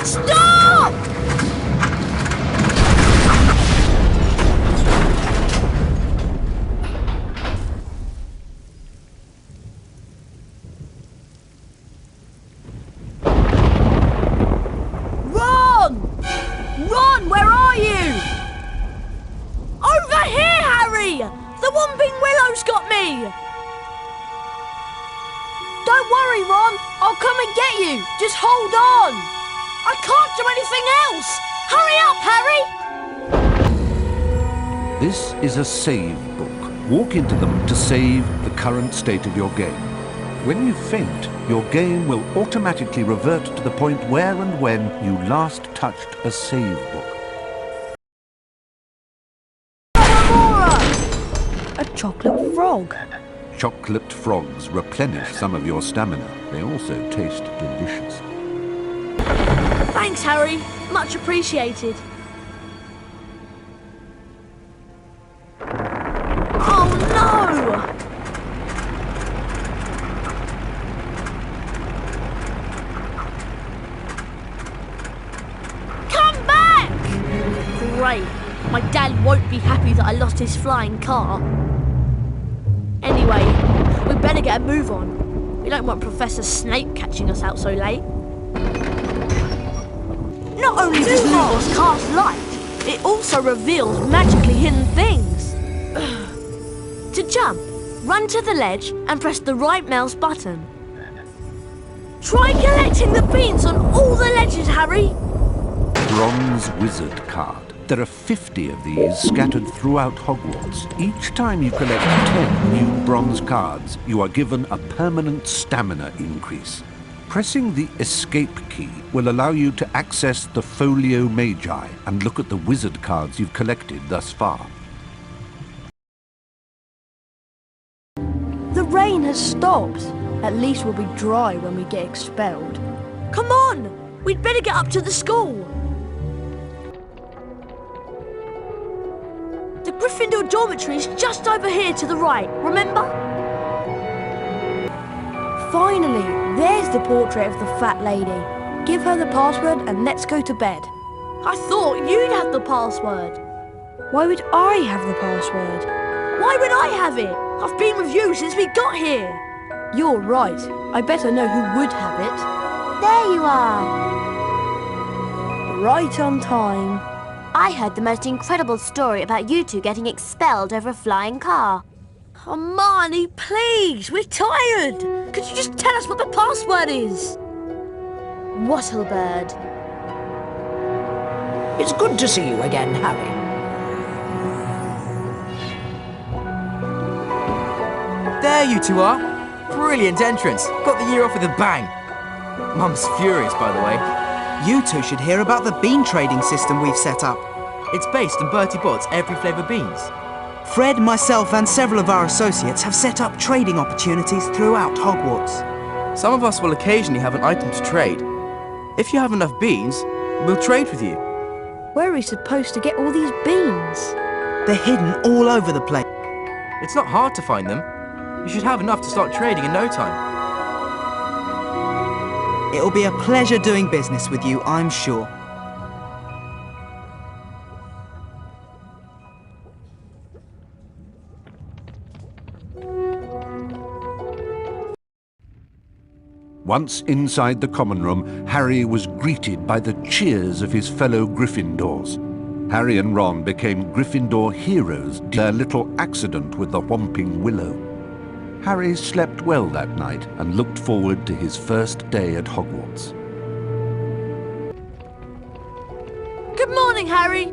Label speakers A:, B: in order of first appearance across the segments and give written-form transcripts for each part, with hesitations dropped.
A: Stop! Ron! Ron, where are you? Over here, Harry! The Whomping Willow's got me! Don't worry, Ron. I'll come and get you. Just hold on. I can't do anything else. Hurry up, Harry!
B: This is a save book. Walk into them to save the current state of your game. When you faint, your game will automatically revert to the point where and when you last touched a save book.
A: A chocolate frog.
B: Chocolate frogs replenish some of your stamina. They also taste delicious.
A: Thanks, Harry. Much appreciated. Oh, no! Come back! Great. My dad won't be happy that I lost his flying car. Anyway, we better get a move on. We don't want Professor Snape catching us out so late. Not only does Lumos cast light, it also reveals magically hidden things. To jump, run to the ledge and press the right mouse button. Try collecting the beans on all the ledges, Harry.
B: Bronze Wizard card. There are 50 of these scattered throughout Hogwarts. Each time you collect 10 new bronze cards, you are given a permanent stamina increase. Pressing the escape key will allow you to access the Folio Magi and look at the wizard cards you've collected thus far.
A: The rain has stopped. At least we'll be dry when we get expelled. Come on! We'd better get up to the school. The Gryffindor dormitory is just over here to the right, remember? Finally, there's the portrait of the fat lady. Give her the password and let's go to bed. I thought you'd have the password. Why would I have the password? Why would I have it? I've been with you since we got here. You're right. I better know who would have it.
C: There you are.
A: Right on time.
C: I heard the most incredible story about you two getting expelled over a flying car.
A: Oh, Marnie, please, we're tired. Could you just tell us what the password is?
C: Wattlebird.
D: It's good to see you again, Harry.
E: There you two are. Brilliant entrance. Got the year off with a bang. Mum's furious, by the way.
F: You two should hear about the bean trading system we've set up.
E: It's based on Bertie Bott's every flavour beans.
F: Fred, myself and several of our associates have set up trading opportunities throughout Hogwarts.
E: Some of us will occasionally have an item to trade. If you have enough beans, we'll trade with you.
A: Where are we supposed to get all these beans?
F: They're hidden all over the place.
E: It's not hard to find them. You should have enough to start trading in no time.
F: It'll be a pleasure doing business with you, I'm sure.
B: Once inside the common room, Harry was greeted by the cheers of his fellow Gryffindors. Harry and Ron became Gryffindor heroes due to their little accident with the Whomping Willow. Harry slept well that night and looked forward to his first day at Hogwarts.
A: Good morning, Harry.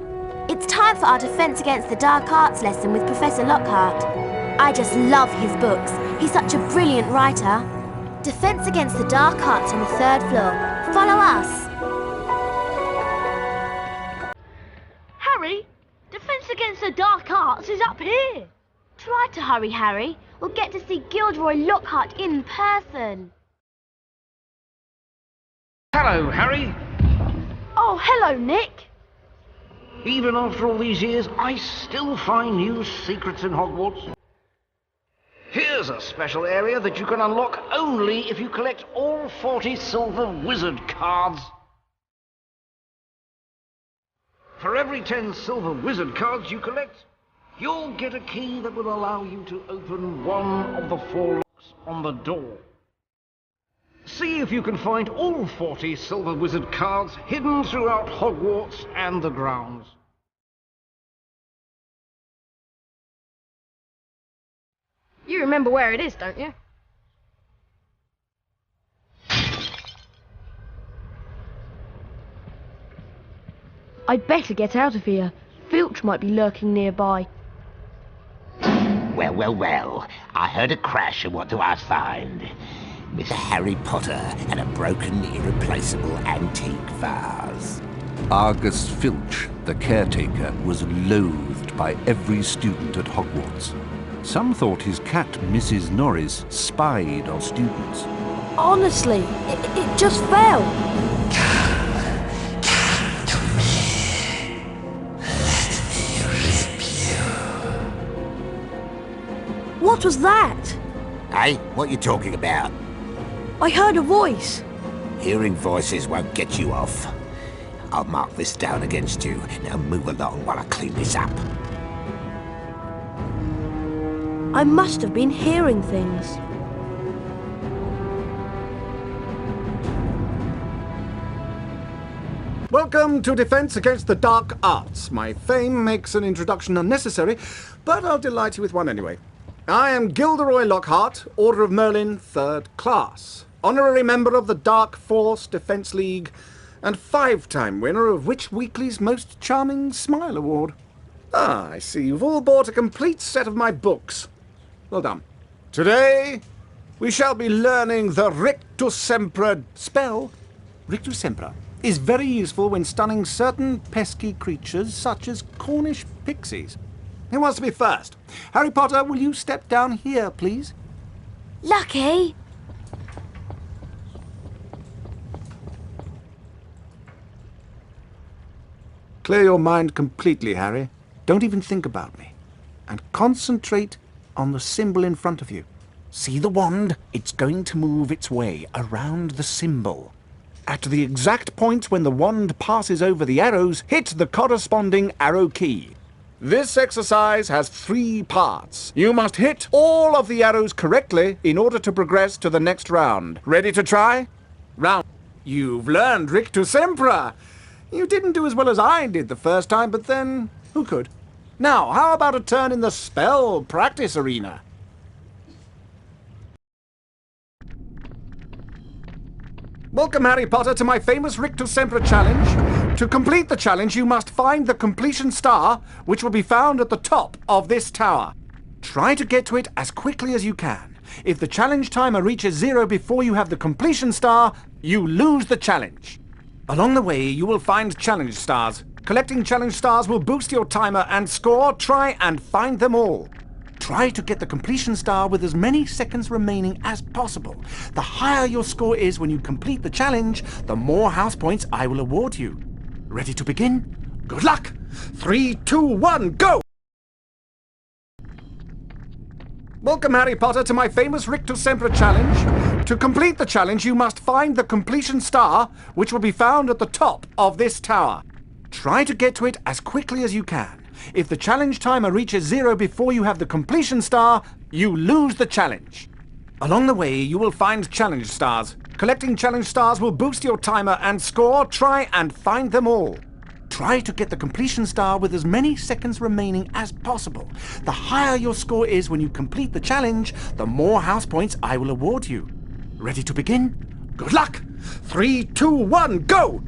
C: It's time for our Defence Against the Dark Arts lesson with Professor Lockhart. I just love his books. He's such a brilliant writer. Defence Against the Dark Arts on the 3rd floor. Follow us.
A: Harry, Defence Against the Dark Arts is up here.
C: Try to hurry, Harry. We'll get to see Gilderoy Lockhart in person.
G: Hello, Harry.
A: Oh, hello, Nick.
G: Even after all these years, I still find new secrets in Hogwarts. Here's a special area that you can unlock only if you collect all 40 silver wizard cards. For every 10 silver wizard cards you collect, you'll get a key that will allow you to open one of the 4 locks on the door. See if you can find all 40 silver wizard cards hidden throughout Hogwarts and the grounds.
A: You remember where it is, don't you? I'd better get out of here. Filch might be lurking nearby.
H: Well, well, well. I heard a crash, and what do I find? Mr. Harry Potter and a broken, irreplaceable antique vase.
B: Argus Filch, the caretaker, was loathed by every student at Hogwarts. Some thought his cat, Mrs. Norris, spied on students.
A: Honestly, it just fell. What was that?
H: Hey, what you talking about?
A: I heard a voice.
H: Hearing voices won't get you off. I'll mark this down against you. Now move along while I clean this up.
A: I must have been hearing things.
I: Welcome to Defense Against the Dark Arts. My fame makes an introduction unnecessary, but I'll delight you with one anyway. I am Gilderoy Lockhart, Order of Merlin, 3rd Class, honorary member of the Dark Force Defense League, and 5-time winner of Witch Weekly's Most Charming Smile Award. Ah, I see you've all bought a complete set of my books. Well done. Today, we shall be learning the Rictusempra spell. Rictusempra is very useful when stunning certain pesky creatures such as Cornish pixies. Who wants to be first? Harry Potter, will you step down here, please?
C: Lucky!
I: Clear your mind completely, Harry. Don't even think about me. And concentrate on the symbol in front of you. See the wand? It's going to move its way around the symbol. At the exact point when the wand passes over the arrows, hit the corresponding arrow key. This exercise has 3 parts. You must hit all of the arrows correctly in order to progress to the next round. Ready to try? Round. You've learned Rictusempra. You didn't do as well as I did the first time, but then who could? Now, how about a turn in the spell practice arena? Welcome, Harry Potter, to my famous Rictusempra challenge. To complete the challenge, you must find the completion star, which will be found at the top of this tower. Try to get to it as quickly as you can. If the challenge timer reaches 0 before you have the completion star, you lose the challenge. Along the way, you will find challenge stars. Collecting challenge stars will boost your timer and score. Try and find them all. Try to get the completion star with as many seconds remaining as possible. The higher your score is when you complete the challenge, the more house points I will award you. Ready to begin? Good luck! 3, 2, 1, go! Welcome, Harry Potter, to my famous Rictusempra challenge. To complete the challenge, you must find the completion star, which will be found at the top of this tower. Try to get to it as quickly as you can. If the challenge timer reaches 0 before you have the completion star, you lose the challenge. Along the way, you will find challenge stars. Collecting challenge stars will boost your timer and score. Try and find them all. Try to get the completion star with as many seconds remaining as possible. The higher your score is when you complete the challenge, the more house points I will award you. Ready to begin? Good luck! 3, 2, 1, go!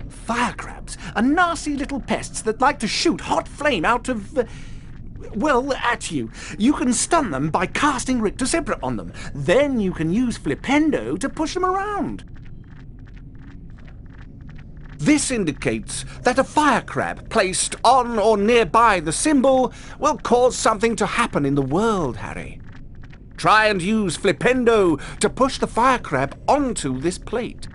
I: Fire crabs are nasty little pests that like to shoot hot flame out of, well, at you. You can stun them by casting Rictusempra on them. Then you can use Flipendo to push them around. This indicates that a fire crab placed on or nearby the symbol will cause something to happen in the world, Harry. Try and use Flipendo to push the fire crab onto this plate.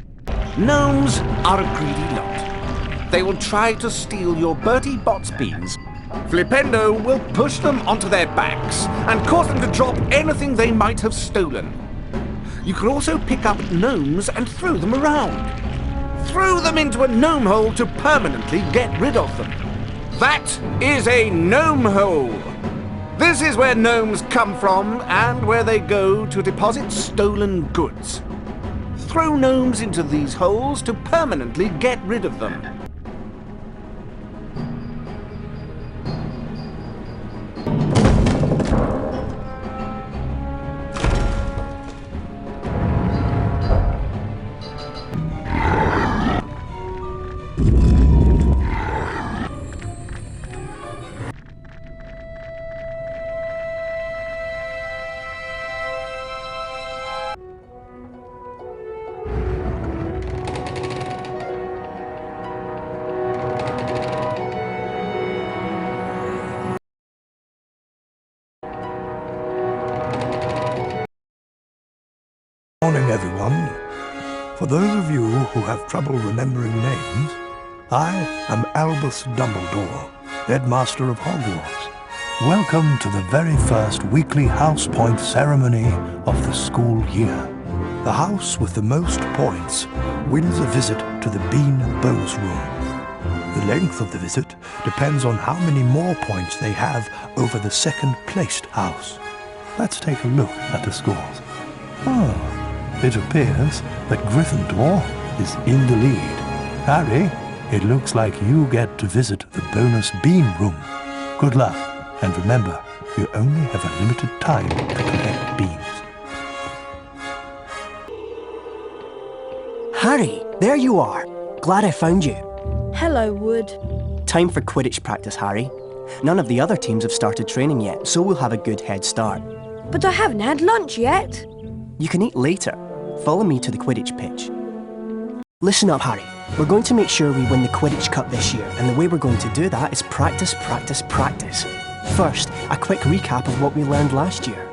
I: Gnomes are a greedy lot. They will try to steal your Bertie Bott's beans. Flipendo will push them onto their backs and cause them to drop anything they might have stolen. You can also pick up gnomes and throw them around. throw them into a gnome hole to permanently get rid of them. That is a gnome hole. This is where gnomes come from and where they go to deposit stolen goods. Throw gnomes into these holes to permanently get rid of them.
J: Morning, everyone. For those of you who have trouble remembering names, I am Albus Dumbledore, Headmaster of Hogwarts. Welcome to the very first weekly house point ceremony of the school year. The house with the most points wins a visit to the Bean Bows Room. The length of the visit depends on how many more points they have over the second-placed house. Let's take a look at the scores. It appears that Gryffindor is in the lead. Harry, it looks like you get to visit the bonus bean room. Good luck, and remember, you only have a limited time to collect beans.
K: Harry, there you are. Glad I found you.
A: Hello, Wood.
K: Time for Quidditch practice, Harry. None of the other teams have started training yet, so we'll have a good head start.
A: But I haven't had lunch yet.
K: You can eat later. Follow me to the Quidditch pitch. Listen up, Harry. We're going to make sure we win the Quidditch Cup this year, and the way we're going to do that is practice, practice, practice. First, a quick recap of what we learned last year.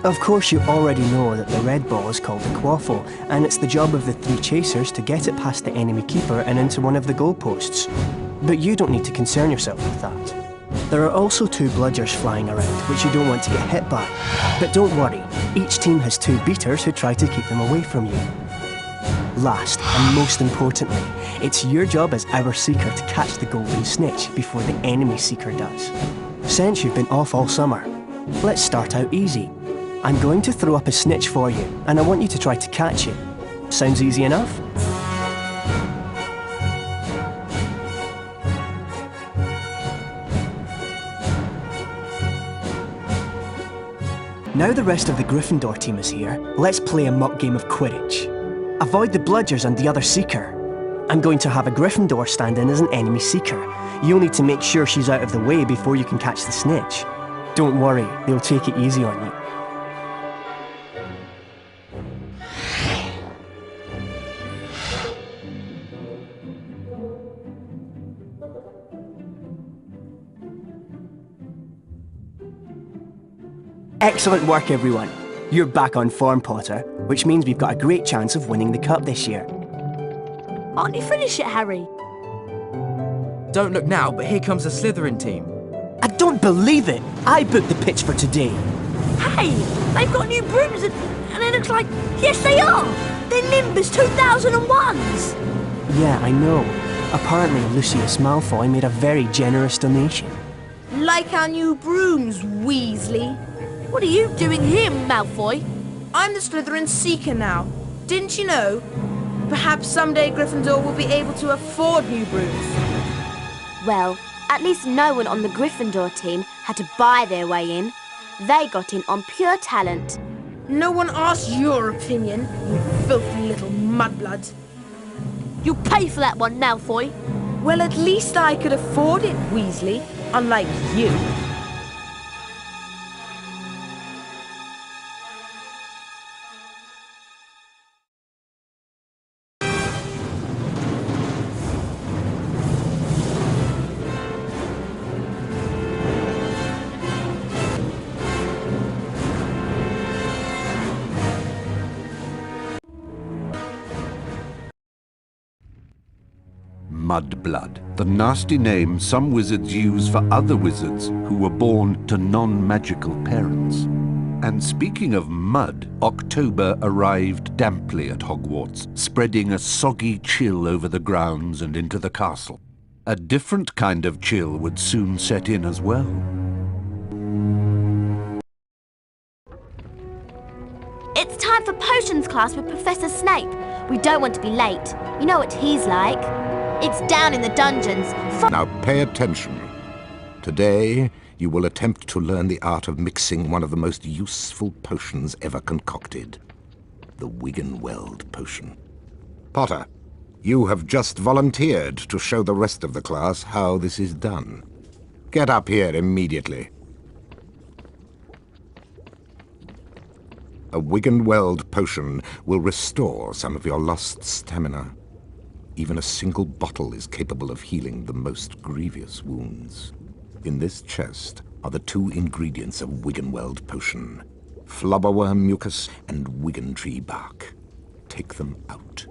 K: Of course, you already know that the red ball is called the quaffle, and it's the job of the 3 chasers to get it past the enemy keeper and into one of the goalposts. But you don't need to concern yourself with that. There are also 2 bludgers flying around, which you don't want to get hit by. But don't worry, each team has 2 beaters who try to keep them away from you. Last, and most importantly, it's your job as our seeker to catch the golden snitch before the enemy seeker does. Since you've been off all summer, let's start out easy. I'm going to throw up a snitch for you, and I want you to try to catch it. Sounds easy enough? Now the rest of the Gryffindor team is here, let's play a mock game of Quidditch. Avoid the bludgers and the other seeker. I'm going to have a Gryffindor stand in as an enemy seeker. You'll need to make sure she's out of the way before you can catch the snitch. Don't worry, they'll take it easy on you. Excellent work, everyone. You're back on form, Potter, which means we've got a great chance of winning the cup this year.
A: Aren't you finished yet, Harry?
E: Don't look now, but here comes the Slytherin team.
K: I don't believe it! I booked the pitch for today.
A: Hey, they've got new brooms and it looks like... Yes, they are! They're Nimbus 2001s!
K: Yeah, I know. Apparently Lucius Malfoy made a very generous donation.
A: Like our new brooms, Weasley. What are you doing here, Malfoy?
L: I'm the Slytherin Seeker now. Didn't you know? Perhaps someday Gryffindor will be able to afford new brooms.
C: Well, at least no one on the Gryffindor team had to buy their way in. They got in on pure talent.
L: No one asked your opinion, you filthy little mudblood.
A: You'll pay for that one, Malfoy.
L: Well, at least I could afford it, Weasley, unlike you.
B: Mudblood, the nasty name some wizards use for other wizards who were born to non-magical parents. And speaking of mud, October arrived damply at Hogwarts, spreading a soggy chill over the grounds and into the castle. A different kind of chill would soon set in as well.
C: It's time for potions class with Professor Snape. We don't want to be late. You know what he's like. It's down in the dungeons.
H: Now pay attention. Today, you will attempt to learn the art of mixing one of the most useful potions ever concocted. The Wiggenweld potion. Potter, you have just volunteered to show the rest of the class how this is done. Get up here immediately. A Wiggenweld potion will restore some of your lost stamina. Even a single bottle is capable of healing the most grievous wounds. In this chest are the 2 ingredients of Wiggenweld potion: flubberworm mucus and wiggentree bark. Take them out.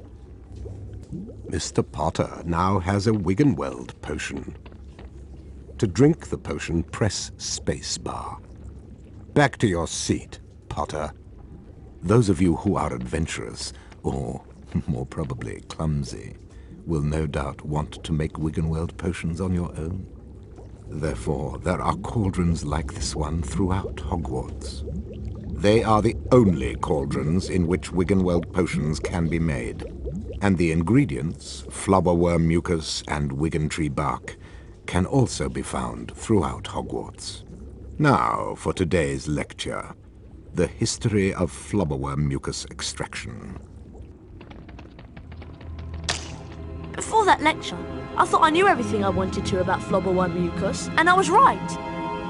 H: Mr. Potter now has a Wiggenweld potion. To drink the potion, press spacebar. Back to your seat, Potter. Those of you who are adventurous, or more probably clumsy, will no doubt want to make Wiggenweld potions on your own. Therefore, there are cauldrons like this one throughout Hogwarts. They are the only cauldrons in which Wiggenweld potions can be made. And the ingredients, flubberworm mucus and wiggentree bark, can also be found throughout Hogwarts. Now, for today's lecture, the history of flubberworm mucus extraction.
A: Before that lecture, I thought I knew everything I wanted to about flubberworm mucus, and I was right.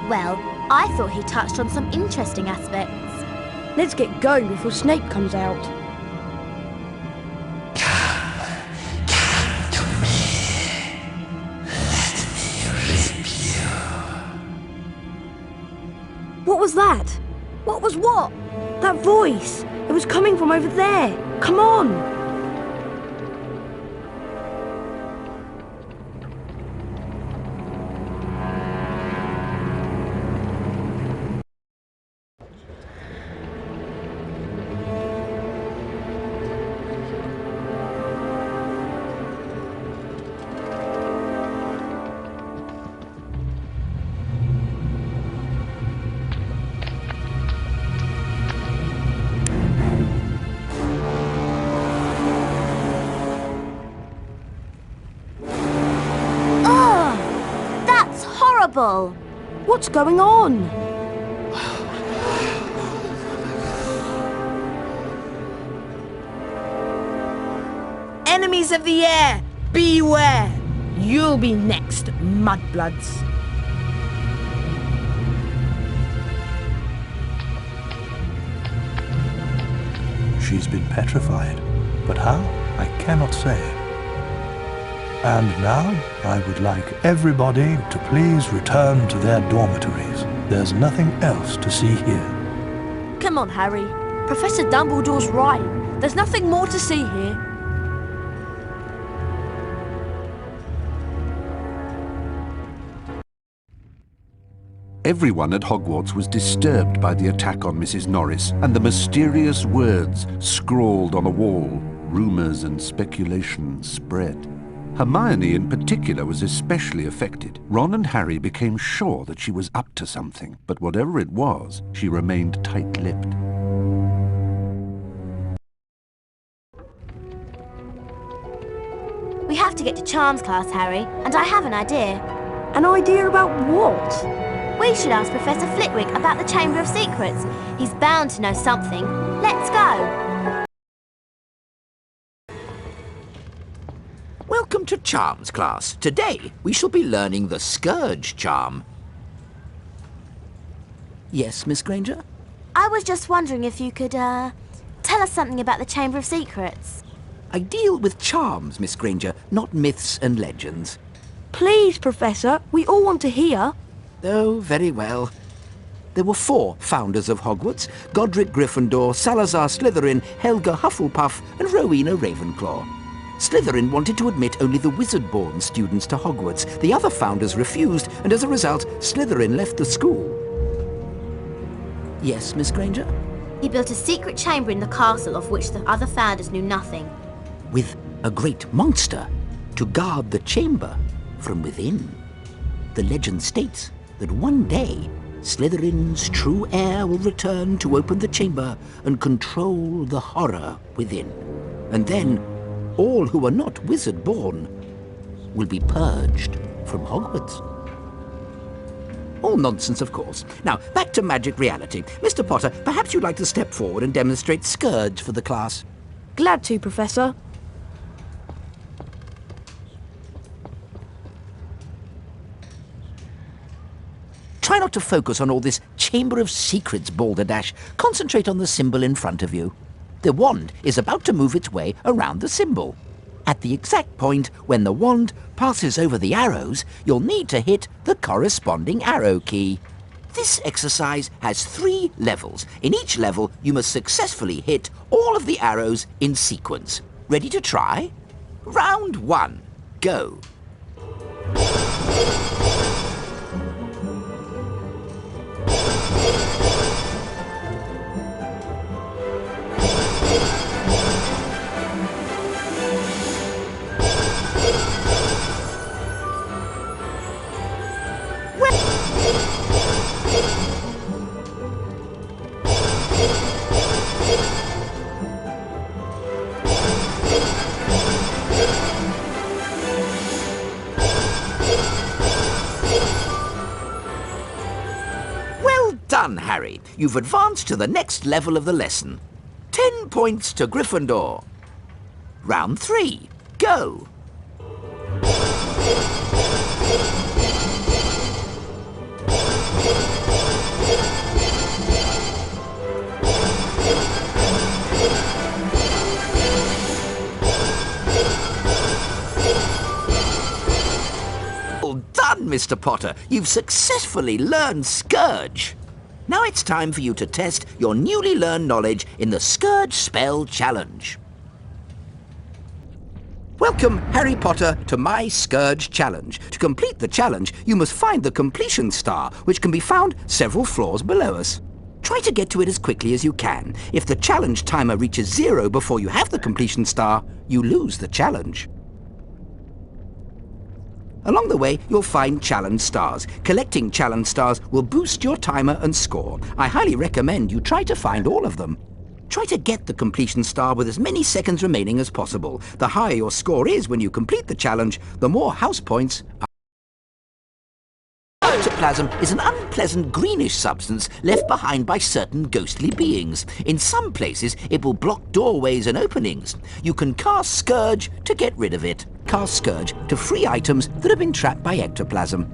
C: Well, I thought he touched on some interesting aspects.
A: Let's get going before Snape comes out. What was that? What was what? That voice! It was coming from over there! Come on! What's going on?
L: Enemies of the air, beware! You'll be next, mudbloods.
J: She's been petrified, but how? I cannot say. And now, I would like everybody to please return to their dormitories. There's nothing else to see here.
A: Come on, Harry. Professor Dumbledore's right. There's nothing more to see here.
B: Everyone at Hogwarts was disturbed by the attack on Mrs. Norris and the mysterious words scrawled on a wall. Rumours and speculation spread. Hermione in particular was especially affected. Ron and Harry became sure that she was up to something, but whatever it was, she remained tight-lipped.
C: We have to get to Charms class, Harry, and I have an idea.
A: An idea about what?
C: We should ask Professor Flitwick about the Chamber of Secrets. He's bound to know something. Let's go.
M: Welcome to Charms class. Today, we shall be learning the Scourge charm. Yes, Miss Granger?
C: I was just wondering if you could, tell us something about the Chamber of Secrets.
M: I deal with charms, Miss Granger, not myths and legends.
A: Please, Professor, we all want to hear.
M: Oh, very well. There were 4 founders of Hogwarts: Godric Gryffindor, Salazar Slytherin, Helga Hufflepuff, and Rowena Ravenclaw. Slytherin wanted to admit only the wizard-born students to Hogwarts. The other founders refused, and as a result, Slytherin left the school. Yes, Miss Granger?
C: He built a secret chamber in the castle of which the other founders knew nothing.
M: With a great monster to guard the chamber from within. The legend states that one day Slytherin's true heir will return to open the chamber and control the horror within. And then all who are not wizard-born will be purged from Hogwarts. All nonsense, of course. Now, back to magic reality. Mr. Potter, perhaps you'd like to step forward and demonstrate Scourge for the class.
A: Glad to, Professor.
M: Try not to focus on all this Chamber of Secrets balderdash. Concentrate on the symbol in front of you. The wand is about to move its way around the symbol. At the exact point when the wand passes over the arrows, you'll need to hit the corresponding arrow key. This exercise has 3 levels. In each level, you must successfully hit all of the arrows in sequence. Ready to try? Round 1. Go. Done, Harry. You've advanced to the next level of the lesson. 10 points to Gryffindor. Round 3. Go. Well done, Mr. Potter. You've successfully learned Scourge. Now it's time for you to test your newly learned knowledge in the Scourge Spell Challenge. Welcome, Harry Potter, to my Scourge Challenge. To complete the challenge, you must find the completion star, which can be found several floors below us. Try to get to it as quickly as you can. If the challenge timer reaches 0 before you have the completion star, you lose the challenge. Along the way, you'll find challenge stars. Collecting challenge stars will boost your timer and score. I highly recommend you try to find all of them. Try to get the completion star with as many seconds remaining as possible. The higher your score is when you complete the challenge, the more house points. Ectoplasm is an unpleasant greenish substance left behind by certain ghostly beings. In some places, it will block doorways and openings. You can cast Scourge to get rid of it. Cast Scourge to free items that have been trapped by ectoplasm.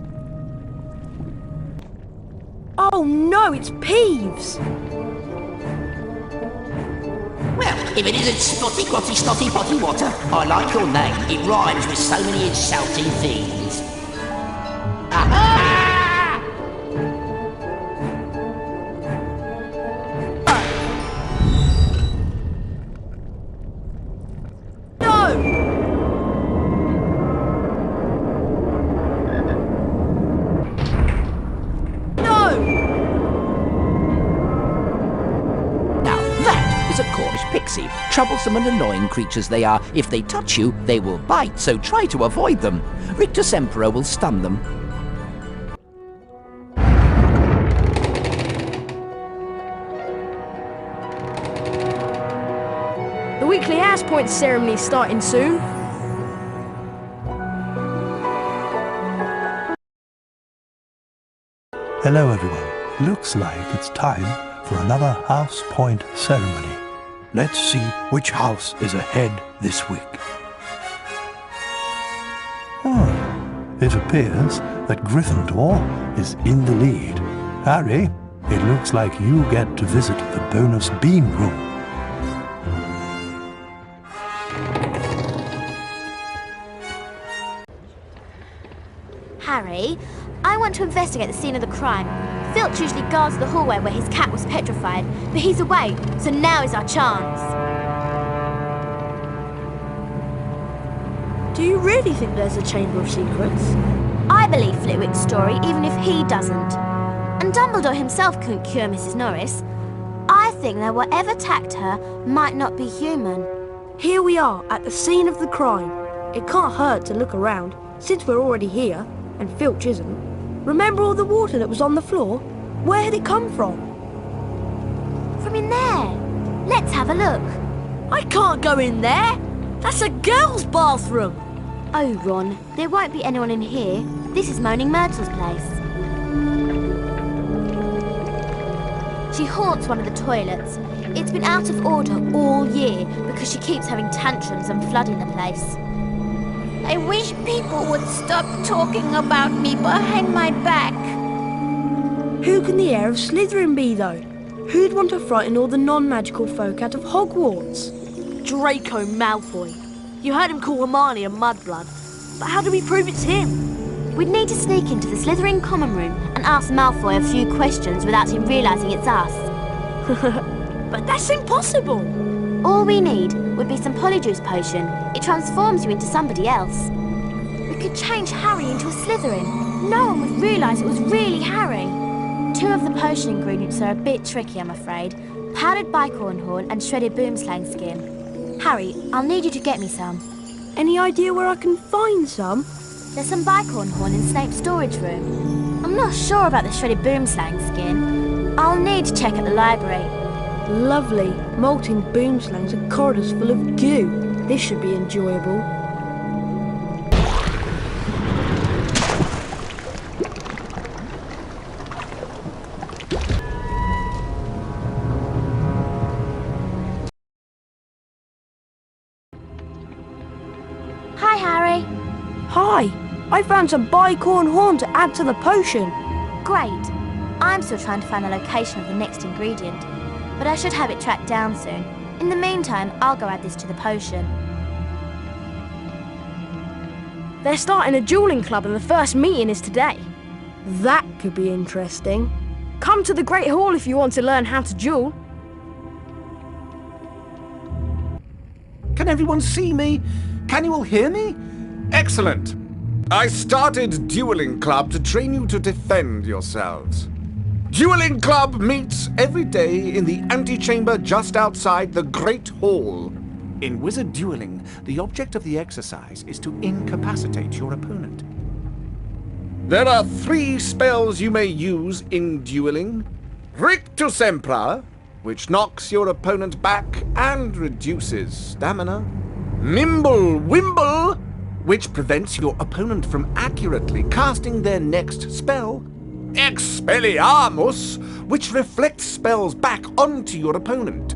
A: Oh no, it's Peeves!
N: Well, if it isn't Spotty Quatty Snotty Potty Water, I like your name. It rhymes with so many insulting things. Aha!
M: Troublesome and annoying creatures they are. If they touch you, they will bite, so try to avoid them. Rictusempra will stun them.
A: The weekly House Point ceremony is starting soon.
J: Hello everyone. Looks like it's time for another House Point ceremony. Let's see which house is ahead this week. It appears that Gryffindor is in the lead. Harry, it looks like you get to visit the bonus bean room.
C: Harry, I want to investigate the scene of the crime. Filch usually guards the hallway where his cat was petrified, but he's away, so now is our chance.
A: Do you really think there's a Chamber of Secrets?
C: I believe Flitwick's story, even if he doesn't. And Dumbledore himself couldn't cure Mrs. Norris. I think that whatever attacked her might not be human.
A: Here we are, at the scene of the crime. It can't hurt to look around, since we're already here, and Filch isn't. Remember all the water that was on the floor? Where had it come from?
C: From in there. Let's have a look.
A: I can't go in there! That's a girl's bathroom!
C: Oh, Ron, there won't be anyone in here. This is Moaning Myrtle's place. She haunts one of the toilets. It's been out of order all year because she keeps having tantrums and flooding the place.
O: I wish people would stop talking about me behind my back.
A: Who can the heir of Slytherin be, though? Who'd want to frighten all the non-magical folk out of Hogwarts? Draco Malfoy. You heard him call Hermione a mudblood. But how do we prove it's him?
C: We'd need to sneak into the Slytherin common room and ask Malfoy a few questions without him realising it's us.
A: But that's impossible!
C: All we need would be some Polyjuice potion. It transforms you into somebody else. We could change Harry into a Slytherin. No one would realise it was really Harry. 2 of the potion ingredients are a bit tricky, I'm afraid. Powdered bicorn horn and shredded boomslang skin. Harry, I'll need you to get me some.
A: Any idea where I can find some?
C: There's some bicorn horn in Snape's storage room. I'm not sure about the shredded boomslang skin. I'll need to check at the library.
A: Lovely. Molting boomslangs and corridors full of goo. This should be enjoyable.
C: Hi, Harry.
A: Hi. I found some bicorn horn to add to the potion.
C: Great. I'm still trying to find the location of the next ingredient, but I should have it tracked down soon. In the meantime, I'll go add this to the potion.
A: They're starting a dueling club and the first meeting is today. That could be interesting. Come to the Great Hall if you want to learn how to duel.
I: Can everyone see me? Can you all hear me? Excellent. I started Dueling Club to train you to defend yourselves. Dueling Club meets every day in the antechamber just outside the Great Hall. In wizard dueling, the object of the exercise is to incapacitate your opponent. There are 3 spells you may use in dueling. Rictusempra, which knocks your opponent back and reduces stamina. Mimble-Wimble, which prevents your opponent from accurately casting their next spell. Expelliarmus, which reflects spells back onto your opponent.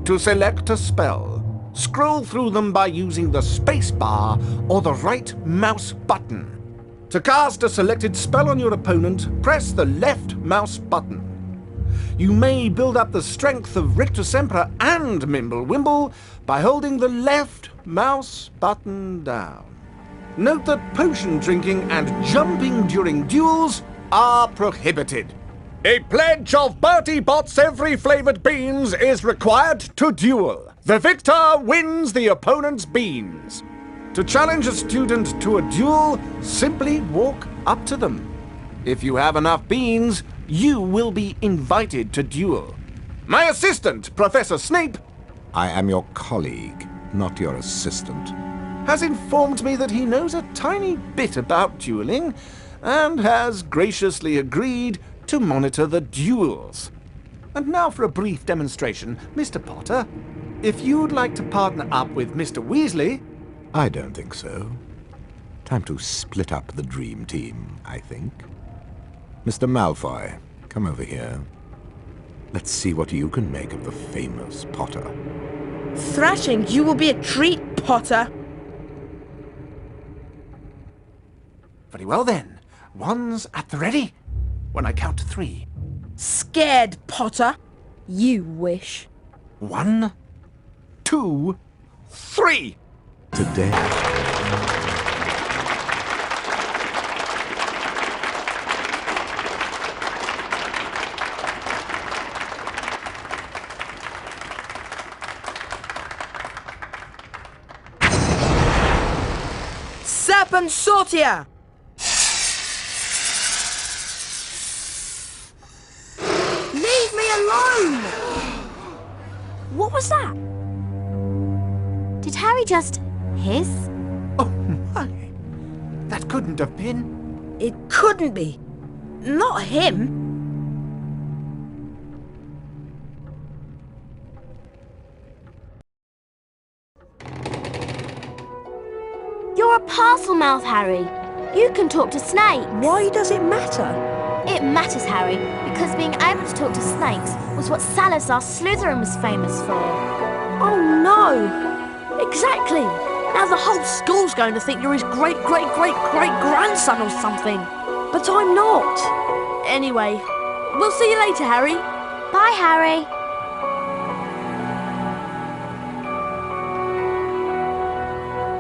I: To select a spell, scroll through them by using the space bar or the right mouse button. To cast a selected spell on your opponent, press the left mouse button. You may build up the strength of Rictusempra and Mimble-Wimble by holding the left mouse button down. Note that potion drinking and jumping during duels are prohibited. A pledge of Bertie Bott's every flavoured beans is required to duel. The victor wins the opponent's beans. To challenge a student to a duel, simply walk up to them. If you have enough beans, you will be invited to duel. My assistant, Professor Snape,
H: I am your colleague, not your assistant,
I: has informed me that he knows a tiny bit about dueling and has graciously agreed to monitor the duels. And now for a brief demonstration. Mr. Potter, if you'd like to partner up with Mr. Weasley...
H: I don't think so. Time to split up the dream team, I think. Mr. Malfoy, come over here. Let's see what you can make of the famous Potter.
L: Thrashing, you will be a treat, Potter.
I: Very well then. One's at the ready. When I count to 3.
L: Scared, Potter.
A: You wish.
I: 1, 2, 3.
H: Today.
L: Serpent Sortia!
A: was that?
C: Did Harry just hiss?
I: Oh my! That couldn't have been.
L: It couldn't be. Not him.
C: You're a parcel mouth, Harry. You can talk to snakes.
A: Why does it matter?
C: It matters, Harry, because being able to talk to snakes was what Salazar Slytherin was famous for.
A: Oh no! Exactly! Now the whole school's going to think you're his great-great-great-great-grandson or something. But I'm not. Anyway, we'll see you later, Harry.
C: Bye, Harry.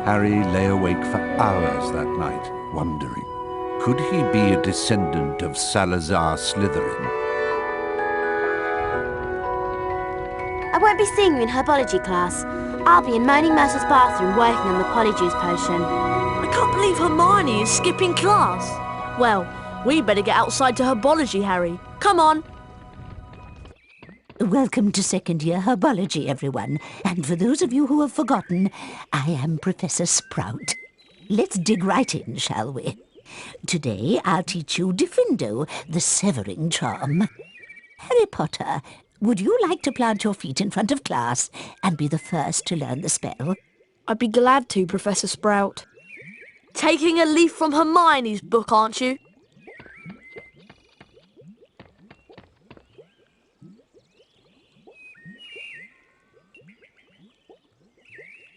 B: Harry lay awake for hours that night, wondering, could he be a descendant of Salazar Slytherin?
C: I won't be seeing you in Herbology class. I'll be in Moaning Myrtle's bathroom working on the Polyjuice potion.
A: I can't believe Hermione is skipping class. Well, we better get outside to Herbology, Harry. Come on.
P: Welcome to second year Herbology, everyone. And for those of you who have forgotten, I am Professor Sprout. Let's dig right in, shall we? Today I'll teach you Diffindo, the severing charm. Harry Potter, would you like to plant your feet in front of class and be the first to learn the spell?
A: I'd be glad to, Professor Sprout. Taking a leaf from Hermione's book, aren't you?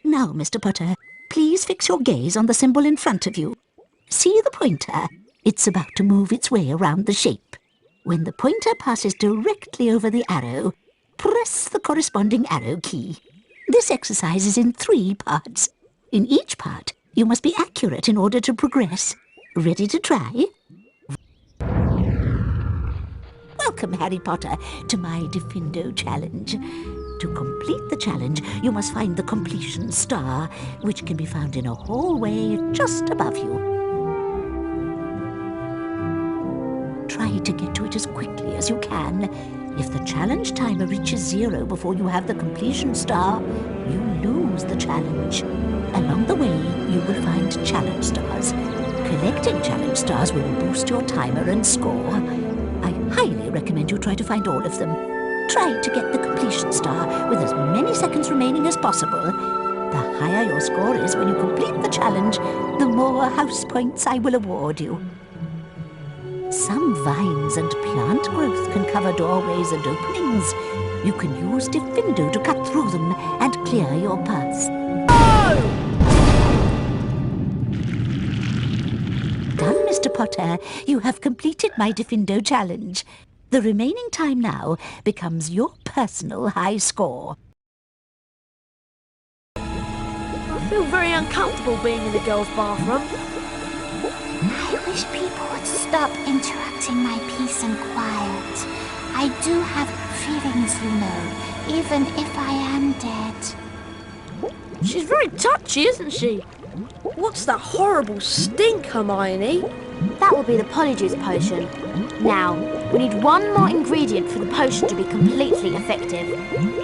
P: Now, Mr. Potter, please fix your gaze on the symbol in front of you. See the pointer? It's about to move its way around the shape. When the pointer passes directly over the arrow, press the corresponding arrow key. This exercise is in 3 parts. In each part, you must be accurate in order to progress. Ready to try? Welcome, Harry Potter, to my Diffindo challenge. To complete the challenge, you must find the completion star, which can be found in a hallway just above you. Try to get to it as quickly as you can. If the challenge timer reaches 0 before you have the completion star, you lose the challenge. Along the way, you will find challenge stars. Collecting challenge stars will boost your timer and score. I highly recommend you try to find all of them. Try to get the completion star with as many seconds remaining as possible. The higher your score is when you complete the challenge, the more house points I will award you. Some vines and plant growth can cover doorways and openings. You can use Diffindo to cut through them and clear your path. Done, Mr. Potter. You have completed my Diffindo challenge. The remaining time now becomes your personal high score.
A: I feel very uncomfortable being in the girls' bathroom.
O: I wish people would stop interrupting my peace and quiet. I do have feelings, you know, even if I am dead.
A: She's very touchy, isn't she? What's that horrible stink, Hermione?
C: That will be the Polyjuice potion. Now, we need one more ingredient for the potion to be completely effective.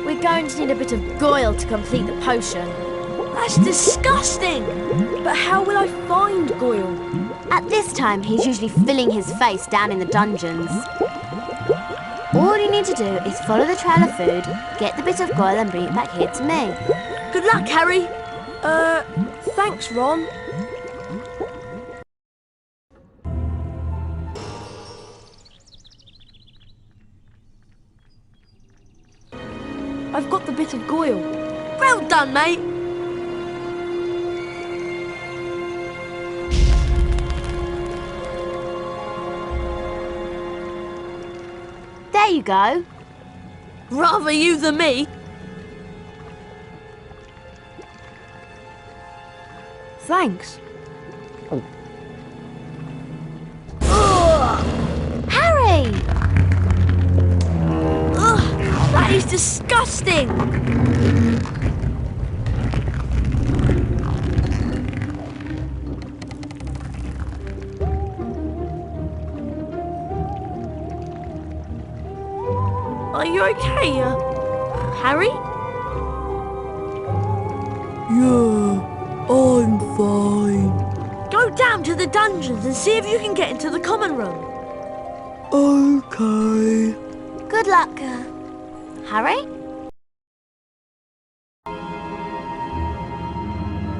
C: We're going to need a bit of Goyle to complete the potion.
A: That's disgusting! But how will I find Goyle?
C: At this time, he's usually filling his face down in the dungeons. All you need to do is follow the trail of food, get the bit of Goyle and bring it back here to me.
A: Good luck, Harry. Thanks, Ron. I've got the bit of Goyle. Well done, mate.
C: There you go.
A: Rather you than me. Thanks.
C: Harry!
A: That is disgusting! Are you okay, Harry? Yeah, I'm fine. Go down to the dungeons and see if you can get into the common room. Okay.
C: Good luck, Harry?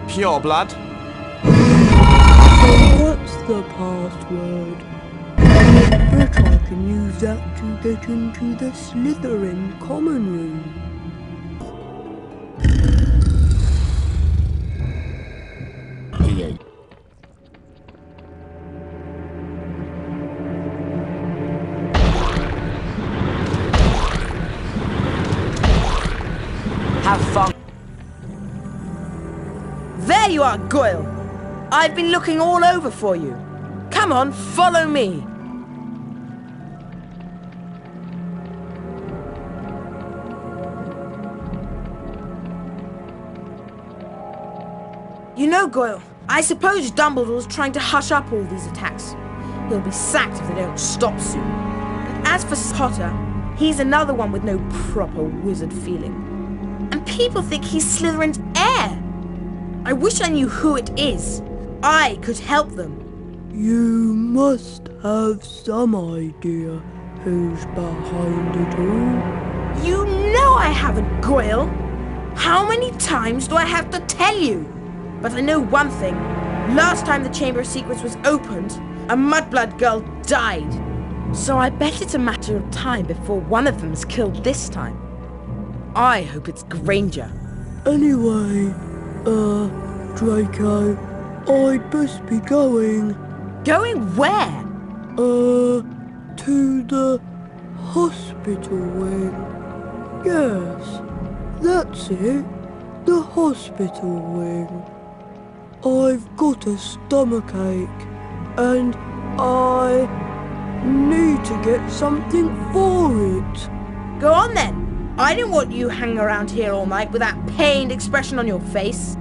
F: Pure blood.
A: That's the password. Bet I can use that to get into the Slytherin common room.
E: Have fun.
L: There you are, Goyle. I've been looking all over for you. Come on, follow me. You know, Goyle, I suppose Dumbledore's trying to hush up all these attacks. He'll be sacked if they don't stop soon. But as for Potter, he's another one with no proper wizard feeling. And people think he's Slytherin's heir. I wish I knew who it is. I could help them.
A: You must have some idea who's behind it all.
L: You know I haven't, Goyle. How many times do I have to tell you? But I know one thing. Last time the Chamber of Secrets was opened, a Mudblood girl died. So I bet it's a matter of time before one of them's killed this time. I hope it's Granger.
A: Anyway, Draco, I'd best be going.
L: Going where?
A: To the hospital wing. Yes, that's it. The hospital wing. I've got a stomachache, and I need to get something for it.
L: Go on then. I didn't want you hanging around here all night with that pained expression on your face.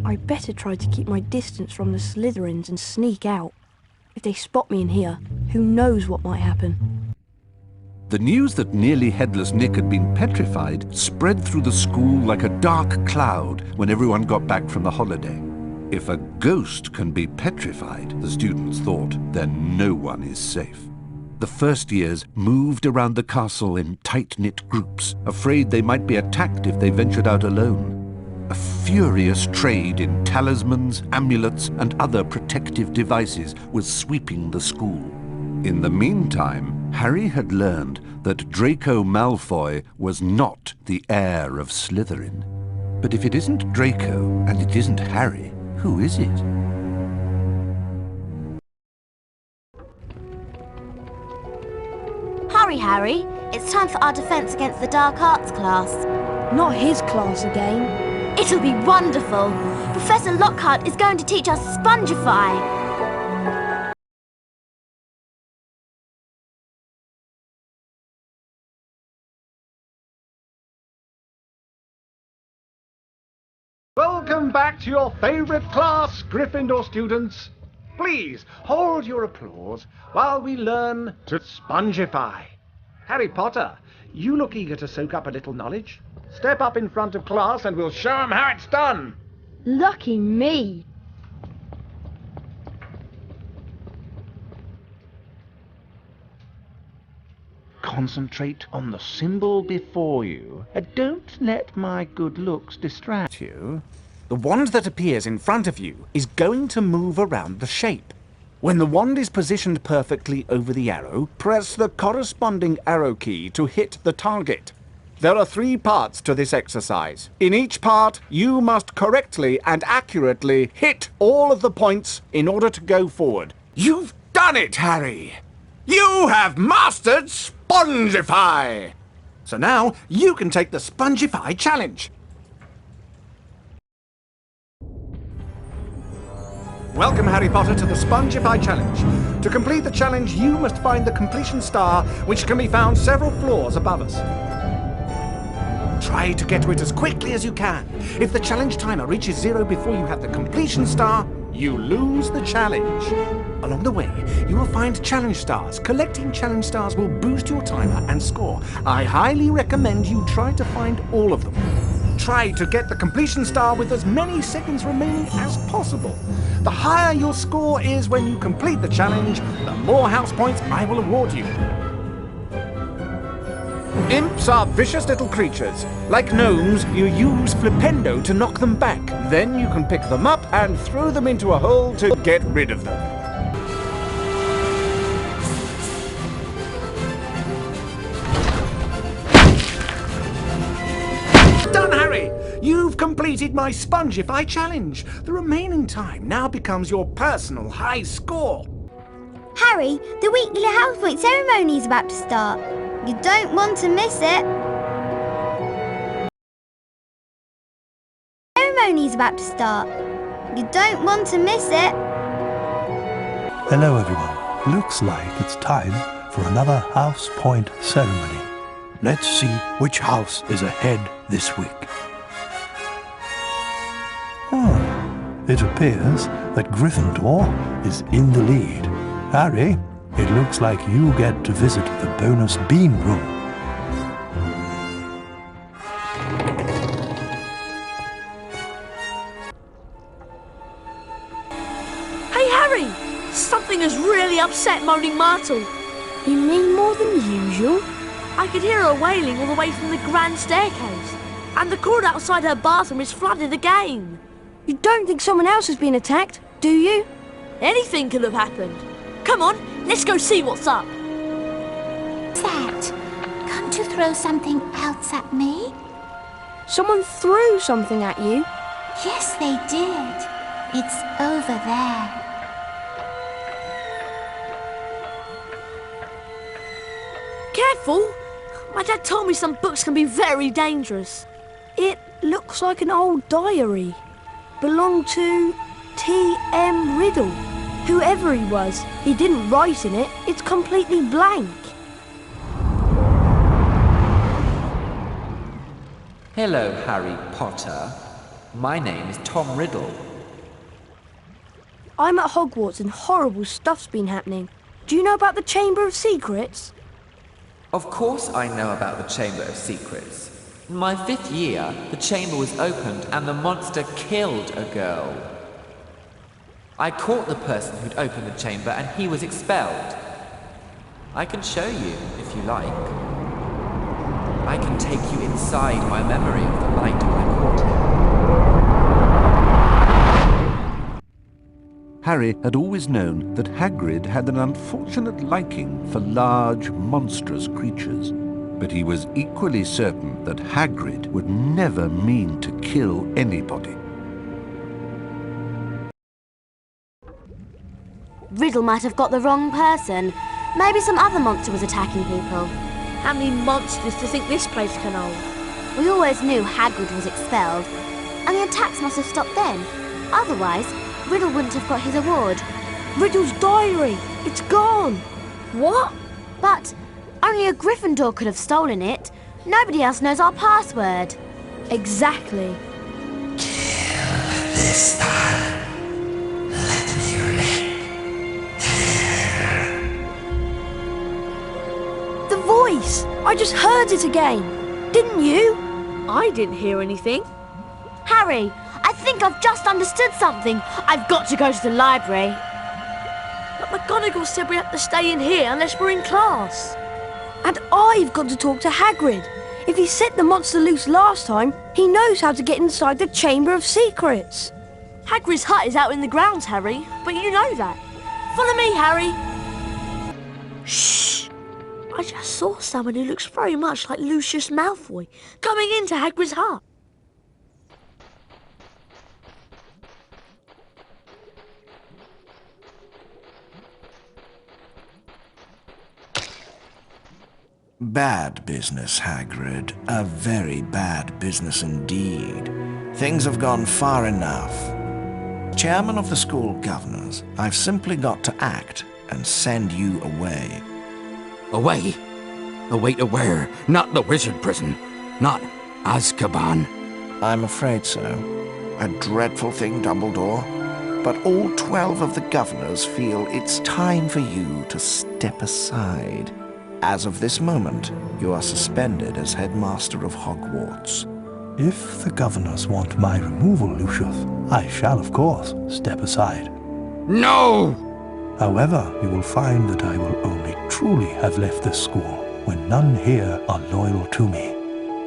A: I'd better try to keep my distance from the Slytherins and sneak out. If they spot me in here, who knows what might happen.
B: The news that nearly Headless Nick had been petrified spread through the school like a dark cloud when everyone got back from the holiday. If a ghost can be petrified, the students thought, then no one is safe. The first years moved around the castle in tight-knit groups, afraid they might be attacked if they ventured out alone. A furious trade in talismans, amulets, and other protective devices was sweeping the school. In the meantime, Harry had learned that Draco Malfoy was not the heir of Slytherin. But if it isn't Draco, and it isn't Harry, who is it?
C: Hurry, Harry. It's time for our Defense Against the Dark Arts class.
A: Not his class again.
C: It'll be wonderful. Professor Lockhart is going to teach us Spongeify.
I: Welcome back to your favourite class, Gryffindor students. Please hold your applause while we learn to Spongeify. Harry Potter, you look eager to soak up a little knowledge. Step up in front of class and we'll show 'em how it's done.
A: Lucky me.
G: Concentrate on the symbol before you. Don't let my good looks distract you.
F: The wand that appears in front of you is going to move around the shape. When the wand is positioned perfectly over the arrow, press the corresponding arrow key to hit the target. There are 3 parts to this exercise. In each part, you must correctly and accurately hit all of the points in order to go forward. You've done it, Harry! You have mastered Spongeify! So now, you can take the Spongeify challenge. Welcome, Harry Potter, to the Spongeify challenge. To complete the challenge, you must find the completion star, which can be found several floors above us. Try to get to it as quickly as you can. If the challenge timer reaches 0 before you have the completion star, you lose the challenge. Along the way, you will find challenge stars. Collecting challenge stars will boost your timer and score. I highly recommend you try to find all of them. Try to get the completion star with as many seconds remaining as possible. The higher your score is when you complete the challenge, the more house points I will award you. Imps are vicious little creatures. Like gnomes, you use flipendo to knock them back. Then you can pick them up and throw them into a hole to get rid of them. Done, Harry! You've completed my Spongeify challenge. The remaining time now becomes your personal high score.
Q: Harry, the weekly house point ceremony is about to start. You don't want to miss it. Ceremony's about to start. You don't want to miss it.
J: Hello everyone. Looks like it's time for another house point ceremony. Let's see which house is ahead this week. It appears that Gryffindor is in the lead. Harry, it looks like you get to visit the bonus bean room.
A: Hey Harry! Something has really upset Moaning Myrtle. You mean more than usual? I could hear her wailing all the way from the grand staircase. And the cord outside her bathroom is flooded again. You don't think someone else has been attacked, do you? Anything could have happened. Come on, let's go see what's up.
O: What's that? Come to throw something else at me?
A: Someone threw something at you?
O: Yes, they did. It's over there.
A: Careful! My dad told me some books can be very dangerous. It looks like an old diary. Belonged to T.M. Riddle. Whoever he was, he didn't write in it. It's completely blank.
R: Hello, Harry Potter. My name is Tom Riddle.
A: I'm at Hogwarts and horrible stuff's been happening. Do you know about the Chamber of Secrets?
R: Of course I know about the Chamber of Secrets. In my 5th year, the chamber was opened and the monster killed a girl. I caught the person who'd opened the chamber and he was expelled. I can show you, if you like. I can take you inside my memory of the night when I caught him.
B: Harry had always known that Hagrid had an unfortunate liking for large, monstrous creatures. But he was equally certain that Hagrid would never mean to kill anybody.
C: Riddle might have got the wrong person. Maybe some other monster was attacking people.
A: How many monsters do you think this place can hold?
C: We always knew Hagrid was expelled, and the attacks must have stopped then. Otherwise, Riddle wouldn't have got his award.
A: Riddle's diary! It's gone! What?
C: But only a Gryffindor could have stolen it. Nobody else knows our password.
A: Exactly.
N: This time, let me lick.
A: The voice! I just heard it again. Didn't you? I didn't hear anything.
C: Harry, I think I've just understood something. I've got to go to the library.
A: But McGonagall said we have to stay in here unless we're in class. And I've got to talk to Hagrid. If he set the monster loose last time, he knows how to get inside the Chamber of Secrets. Hagrid's hut is out in the grounds, Harry, but you know that. Follow me, Harry. Shh! I just saw someone who looks very much like Lucius Malfoy coming into Hagrid's hut.
S: Bad business, Hagrid. A very bad business indeed. Things have gone far enough. Chairman of the school governors, I've simply got to act and send you away.
M: Away? Away to where? Not the wizard prison. Not Azkaban.
S: I'm afraid so. A dreadful thing, Dumbledore. but all 12 of the governors feel it's time for you to step aside. As of this moment, you are suspended as headmaster of Hogwarts.
J: If the governors want my removal, Lucius, I shall, of course, step aside.
M: No!
J: However, you will find that I will only truly have left this school when none here are loyal to me.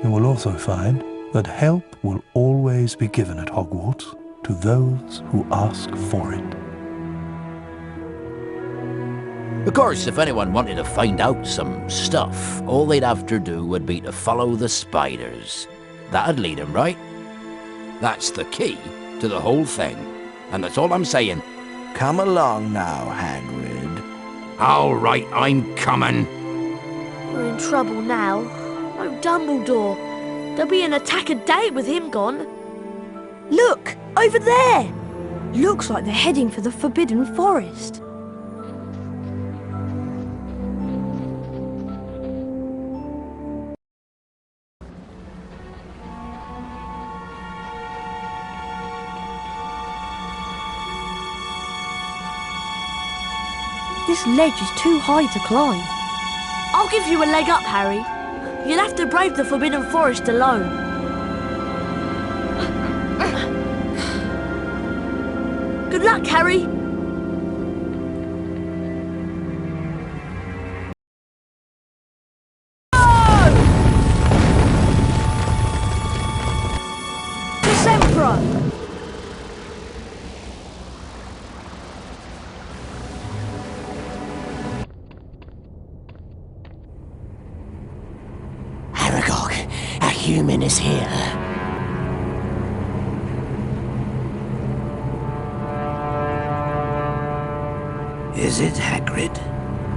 J: You will also find that help will always be given at Hogwarts to those who ask for it.
N: Of course, if anyone wanted to find out some stuff, all they'd have to do would be to follow the spiders. That'd lead them, right? That's the key to the whole thing. And that's all I'm saying.
S: Come along now, Hagrid.
M: All right, I'm coming.
A: We're in trouble now. No Dumbledore. There'll be an attack a day with him gone. Look! Over there! Looks like they're heading for the Forbidden Forest. This ledge is too high to climb. I'll give you a leg up, Harry. You'll have to brave the Forbidden Forest alone. Good luck, Harry. Rictusempra!
N: A human is here. Is it Hagrid?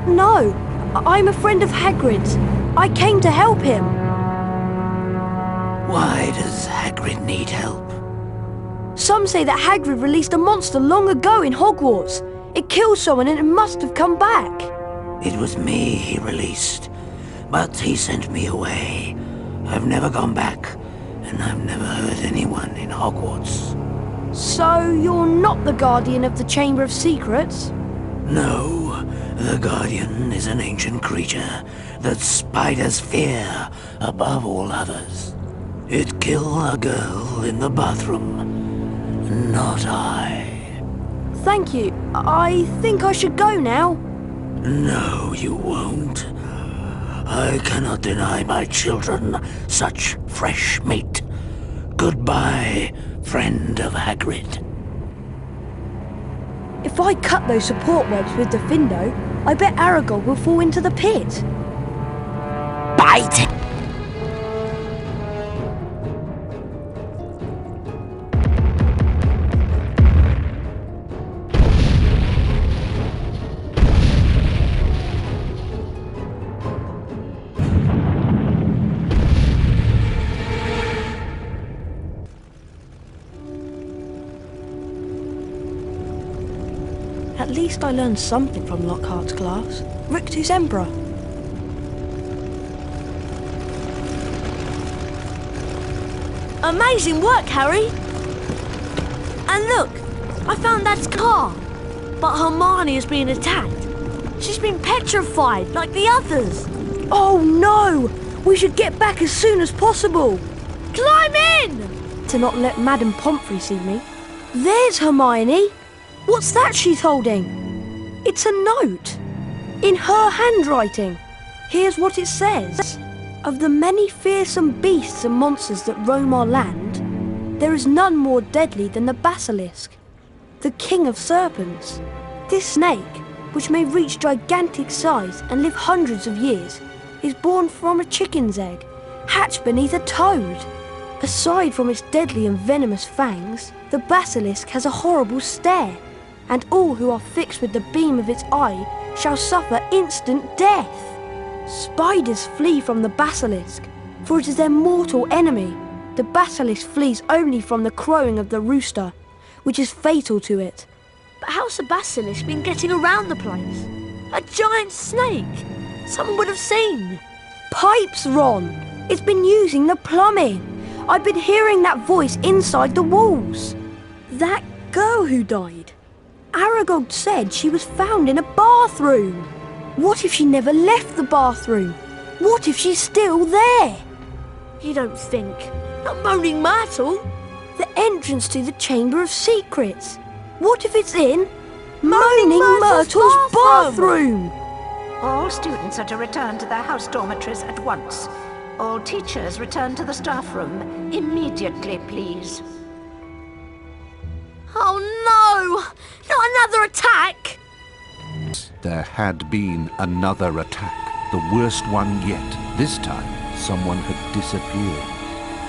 A: No, I'm a friend of Hagrid's. I came to help him.
N: Why does Hagrid need help?
A: Some say that Hagrid released a monster long ago in Hogwarts. It killed someone and it must have come back.
N: It was me he released, but he sent me away. I've never gone back, and I've never hurt anyone in Hogwarts.
A: So you're not the guardian of the Chamber of Secrets?
N: No, the Guardian is an ancient creature that spiders fear above all others. It killed a girl in the bathroom, not I.
A: Thank you. I think I should go now.
N: No, you won't. I cannot deny my children such fresh meat. Goodbye, friend of Hagrid.
A: If I cut those support webs with the Findo, I bet Aragog will fall into the pit.
N: Bite!
A: At least I learned something from Lockhart's class. Rictusempra. Amazing work, Harry! And look, I found Dad's car. But Hermione is being attacked. She's been petrified, like the others. Oh no! We should get back as soon as possible. Climb in! To not let Madame Pomfrey see me. There's Hermione. What's that she's holding? It's a note. In her handwriting. Here's what it says. Of the many fearsome beasts and monsters that roam our land, there is none more deadly than the basilisk, the king of serpents. This snake, which may reach gigantic size and live hundreds of years, is born from a chicken's egg, hatched beneath a toad. Aside from its deadly and venomous fangs, the basilisk has a horrible stare, and all who are fixed with the beam of its eye shall suffer instant death. Spiders flee from the basilisk, for it is their mortal enemy. The basilisk flees only from the crowing of the rooster, which is fatal to it. But how's the basilisk been getting around the place? A giant snake! Someone would have seen. Pipes, Ron! It's been using the plumbing. I've been hearing that voice inside the walls. That girl who died. Argonaut said she was found in a bathroom. What if she never left the bathroom? What if she's still there? You don't think? Not Moaning Myrtle. The entrance to the Chamber of Secrets. What if it's in Moaning Myrtle's bathroom?
P: All students are to return to their house dormitories at once. All teachers return to the staff room immediately, please.
A: Oh no! Not another attack!
B: There had been another attack, the worst one yet. This time, someone had disappeared.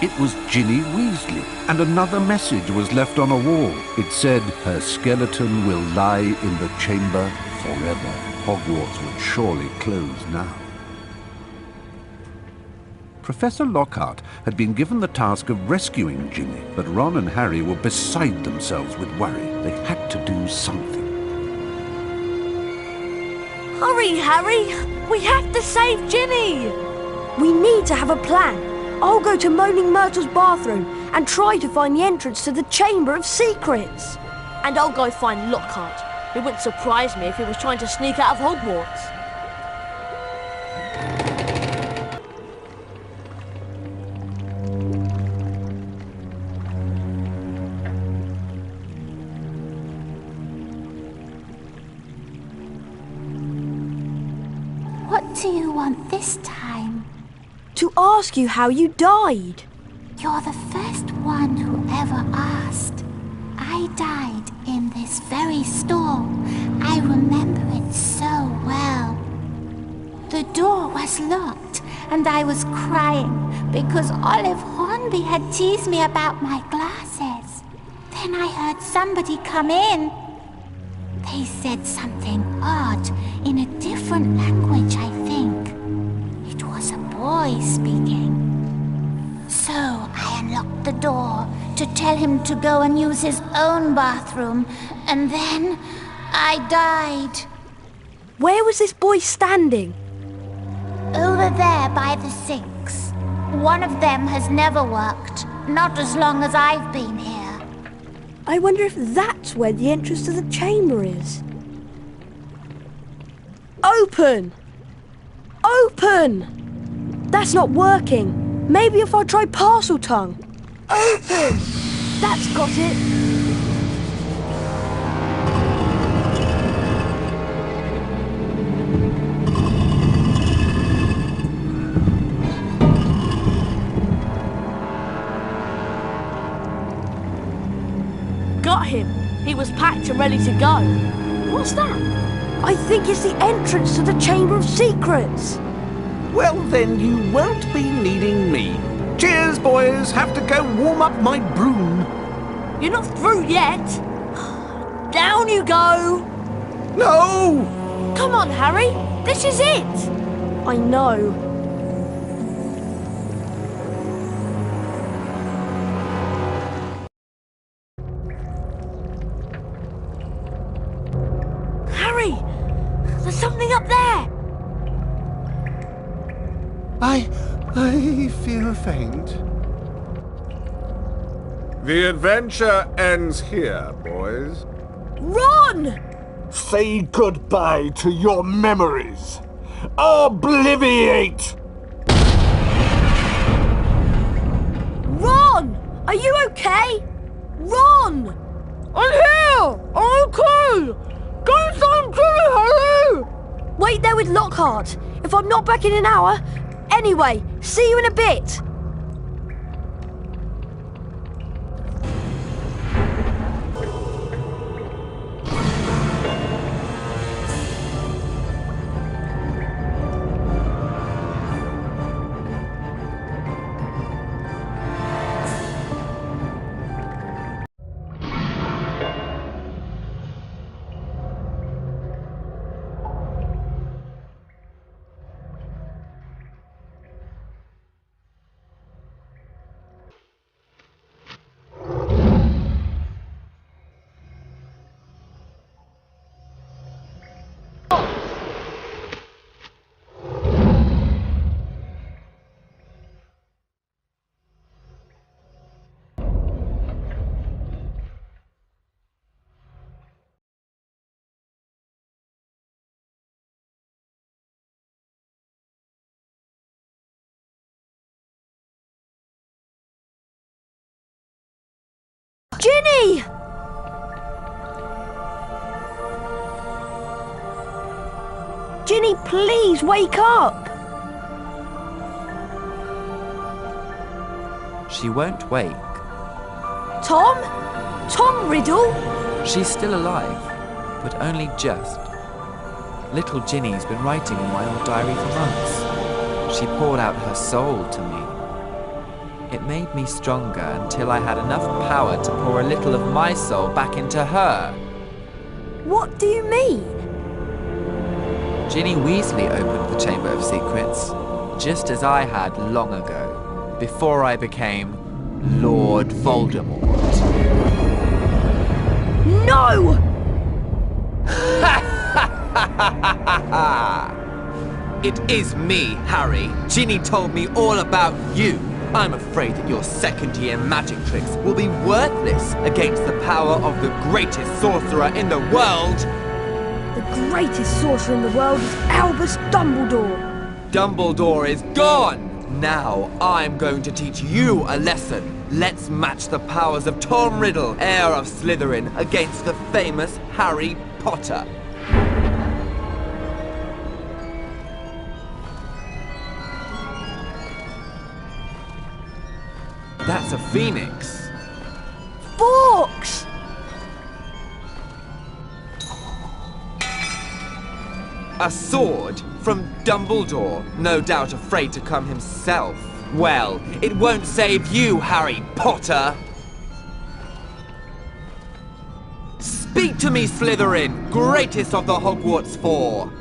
B: It was Ginny Weasley, and another message was left on a wall. It said, "Her skeleton will lie in the chamber forever." Hogwarts would surely close now. Professor Lockhart had been given the task of rescuing Ginny, but Ron and Harry were beside themselves with worry. They had to do something.
A: Hurry, Harry! We have to save Ginny! We need to have a plan. I'll go to Moaning Myrtle's bathroom and try to find the entrance to the Chamber of Secrets. And I'll go find Lockhart. It wouldn't surprise me if he was trying to sneak out of Hogwarts.
O: What do you want this time?
A: To ask you how you died.
O: You're the first one who ever asked. I died in this very stall. I remember it so well. The door was locked, and I was crying because Olive Hornby had teased me about my glasses. Then I heard somebody come in. They said something odd in a different language, I think. It was a boy speaking. So I unlocked the door to tell him to go and use his own bathroom, and then I died.
A: Where was this boy standing?
O: Over there by the sinks. One of them has never worked, not as long as I've been here.
A: I wonder if that's where the entrance to the chamber is. Open! Open! That's not working. Maybe if I try parcel tongue. Open! That's got it. Got him. He was packed and ready to go. What's that? I think it's the entrance to the Chamber of Secrets.
F: Well, then you won't be needing me. Cheers, boys. Have to go warm up my broom.
A: You're not through yet. Down you go.
F: No!
A: Come on, Harry. This is it. I know. Harry! There's something up there!
I: I feel faint. The adventure ends here, boys.
A: Run!
J: Say goodbye to your memories. Obliviate!
A: Ron! Are you okay? Ron! I'm here! I'm okay! Go find Jimmy, Harry! Wait there with Lockhart. If I'm not back in an hour... Anyway, see you in a bit. Ginny! Ginny, please wake up!
R: She won't wake.
A: Tom? Tom Riddle?
R: She's still alive, but only just. Little Ginny's been writing in my old diary for months. She poured out her soul to me. It made me stronger until I had enough power to pour a little of my soul back into her.
A: What do you mean?
R: Ginny Weasley opened the Chamber of Secrets, just as I had long ago, before I became Lord Voldemort.
A: No!
R: It is me, Harry. Ginny told me all about you. I'm afraid that your second-year magic tricks will be worthless against the power of the greatest sorcerer in the world.
A: The greatest sorcerer in the world is Albus Dumbledore.
R: Dumbledore is gone! Now I'm going to teach you a lesson. Let's match the powers of Tom Riddle, heir of Slytherin, against the famous Harry Potter. That's a phoenix.
A: Forks!
R: A sword from Dumbledore, no doubt afraid to come himself. Well, it won't save you, Harry Potter! Speak to me, Slytherin, greatest of the Hogwarts Four!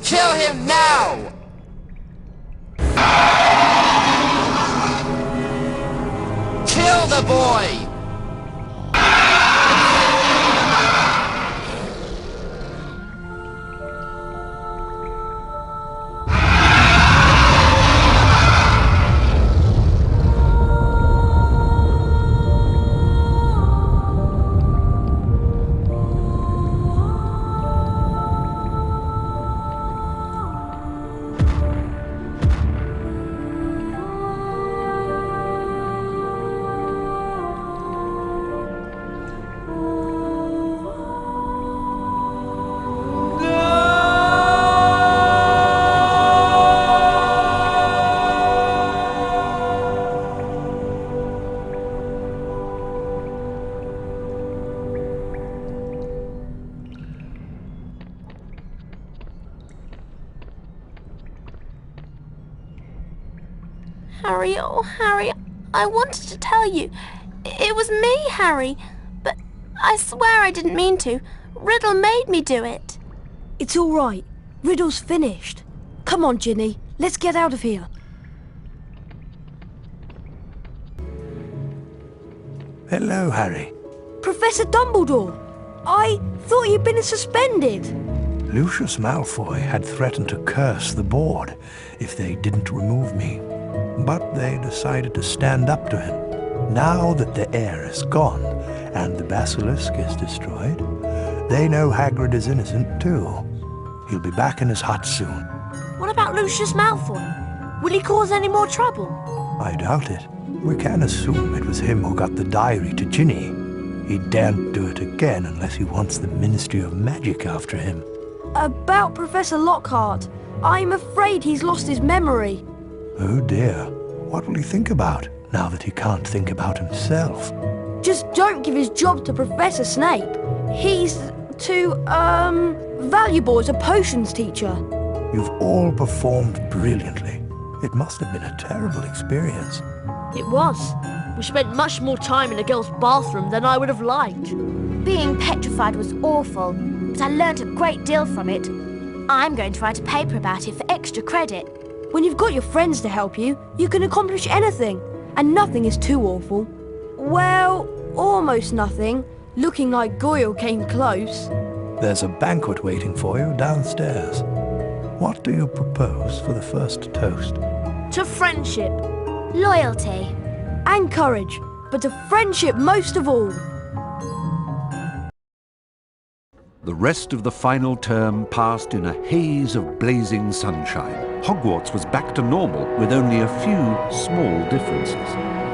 T: Kill him now! Kill the boy!
C: Harry, oh Harry, I wanted to tell you. It was me, Harry. But I swear I didn't mean to. Riddle made me do it.
A: It's all right. Riddle's finished. Come on, Ginny. Let's get out of here.
J: Hello, Harry.
A: Professor Dumbledore! I thought you'd been suspended.
J: Lucius Malfoy had threatened to curse the board if they didn't remove me. But they decided to stand up to him. Now that the heir is gone and the basilisk is destroyed, they know Hagrid is innocent too. He'll be back in his hut soon.
A: What about Lucius Malfoy? Will he cause any more trouble?
J: I doubt it. We can assume it was him who got the diary to Ginny. He daren't do it again unless he wants the Ministry of Magic after him.
A: About Professor Lockhart, I'm afraid he's lost his memory.
J: Oh dear. What will he think about now that he can't think about himself?
A: Just don't give his job to Professor Snape. He's too, valuable as a potions teacher.
J: You've all performed brilliantly. It must have been a terrible experience.
A: It was. We spent much more time in a girl's bathroom than I would have liked.
C: Being petrified was awful, but I learnt a great deal from it. I'm going to write a paper about it for extra credit.
A: When you've got your friends to help you, you can accomplish anything. And nothing is too awful. Well, almost nothing. Looking like Goyle came close.
J: There's a banquet waiting for you downstairs. What do you propose for the first toast?
A: To friendship.
C: Loyalty.
A: And courage. But to friendship most of all.
B: The rest of the final term passed in a haze of blazing sunshine. Hogwarts was back to normal with only a few small differences.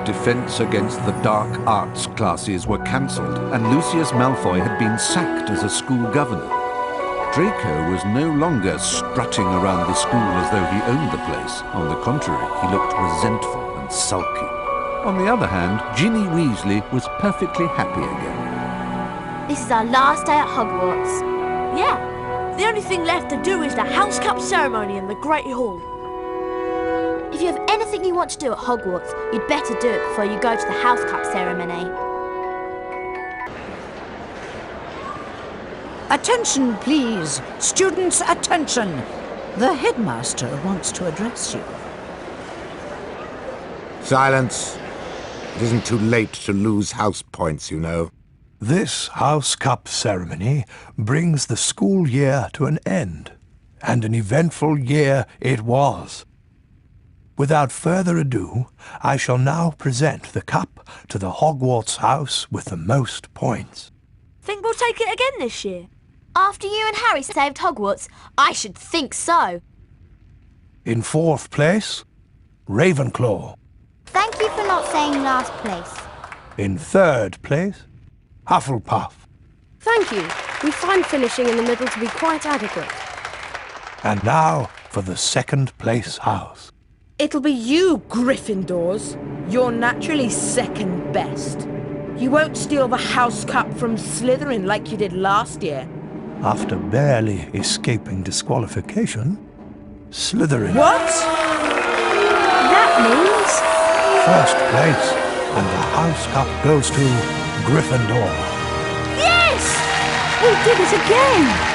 B: Defense against the dark arts classes were cancelled, and Lucius Malfoy had been sacked as a school governor. Draco was no longer strutting around the school as though he owned the place. On the contrary, he looked resentful and sulky. On the other hand, Ginny Weasley was perfectly happy again.
C: This is our last day at Hogwarts.
A: Yeah, the only thing left to do is the House Cup ceremony in the Great Hall.
C: If you have anything you want to do at Hogwarts, you'd better do it before you go to the House Cup ceremony.
P: Attention, please. Students, attention. The headmaster wants to address you.
H: Silence. It isn't too late to lose house points, you know.
J: This House Cup ceremony brings the school year to an end, and an eventful year it was. Without further ado, I shall now present the cup to the Hogwarts house with the most points.
A: Think we'll take it again this year?
C: After you and Harry saved Hogwarts, I should think so.
J: In fourth place, Ravenclaw.
Q: Thank you for not saying last place.
J: In third place, Hufflepuff.
A: Thank you. We find finishing in the middle to be quite adequate.
J: And now for the second place house.
L: It'll be you, Gryffindors. You're naturally second best. You won't steal the House Cup from Slytherin like you did last year.
J: After barely escaping disqualification, Slytherin.
L: What?
A: That means...
J: First place, and the House Cup goes to Gryffindor.
A: Yes! We did it again!